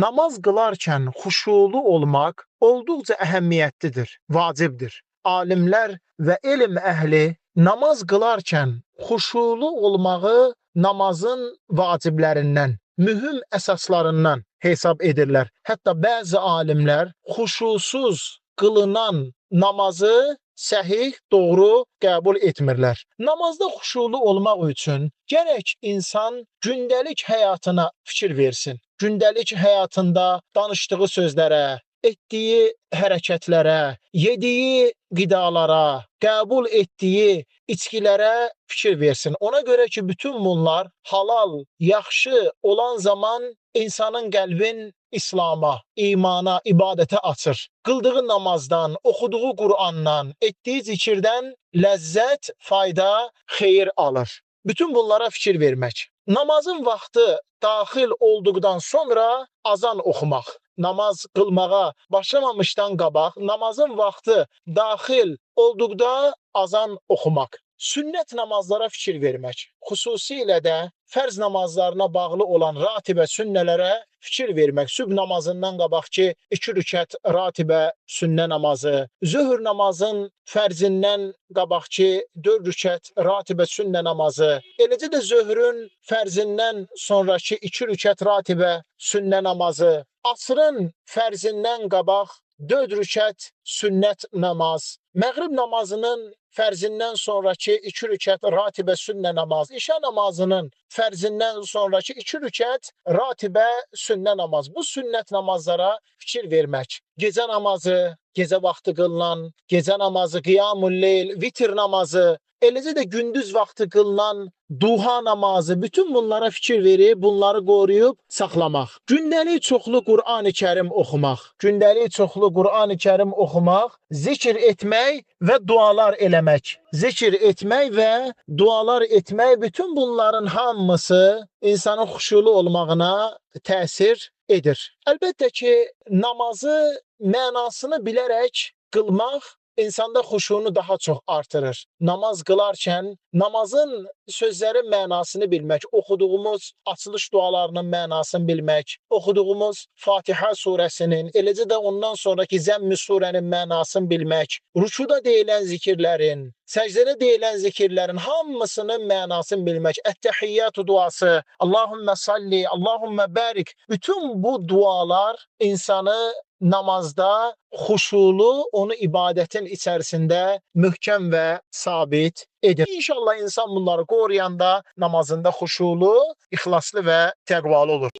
namaz qılarkən xuşulu olmaq olduqca əhəmiyyətlidir, vacibdir. Alimlər və elm əhli namaz qılarkən xuşulu olmağı namazın vaciblərindən, mühüm əsaslarından hesab edirlər. Hətta bəzi alimlər xuşusuz qılınan namazı səhih, doğru qəbul etmirlər. Namazda xuşulu olmaq üçün gərək insan gündəlik həyatına fikir versin. Gündəlik həyatında danışdığı sözlərə, etdiyi hərəkətlərə, yediyi qidalara, qəbul etdiyi içkilərə fikir versin. Ona görə ki, bütün bunlar halal, yaxşı olan zaman insanın qəlbin İslama, imana, ibadətə açır. Qıldığı namazdan, oxuduğu Qur'andan, etdiyi zikirdən ləzzət, fayda, xeyir alır. Bütün bunlara fikir vermək. Namazın vaxtı daxil olduqdan sonra azan oxumaq. Namaz qılmağa başlamamışdan qabaq namazın vaxtı daxil olduqda azan oxumaq. Sünnət namazlara fikir vermək. Xüsusilə də fərz namazlarına bağlı olan ratibə sünnələrə fikir vermək. Sübh namazından qabaqki 2 rükət ratibə sünnə namazı, zöhr namazın fərzindən qabaqki 4 rükət ratibə sünnə namazı, eləcə də zöhrün fərzindən sonraki 2 rükət ratibə sünnə namazı, asrın fərzindən qabaq 4 rükət sünnət namaz, məğrib namazının fərzindən sonraki 2 rükət ratibə sünnə namaz, işa namazının fərzindən sonraki 2 rükət ratibə sünnə namaz. Bu sünnət namazlara fikir vermək. Gecə namazı, gecə vaxtı qılınan, gecə namazı, qiyamul leyl, vitr namazı, eləcə də gündüz vaxtı qılınan duha namazı, bütün bunlara fikir verib, bunları qoruyub saxlamaq. Gündəlik çoxlu Qur'an-ı Kərim oxumaq. Gündəlik çoxlu Qur'an-ı Kərim oxumaq, zikr etmək və dualar eləmək. Zikr etmək və dualar etmək, bütün bunların hamısı insanın xuşulu olmağına təsir edir. Əlbəttə ki, namazı mənasını bilərək qılmaq insanda xuşunu daha çox artırır. Namaz qılarkən namazın sözlərin mənasını bilmək, oxuduğumuz açılış dualarının mənasını bilmək, oxuduğumuz Fatihə surəsinin, eləcə də ondan sonraki Zəmm-i surənin mənasını bilmək, rükuda deyilən zikirlərin, səcdədə deyilən zikirlərin hamısının mənasını bilmək, Ət-Təhiyyatü duası, Allahümmə salli, Allahümmə bərik, bütün bu dualar insanı namazda xuşulu, onu ibadətin içərisində möhkəm və sabit edir. İnşallah insan bunları qoruyanda namazında xuşulu, ixlaslı və təqvalı olur.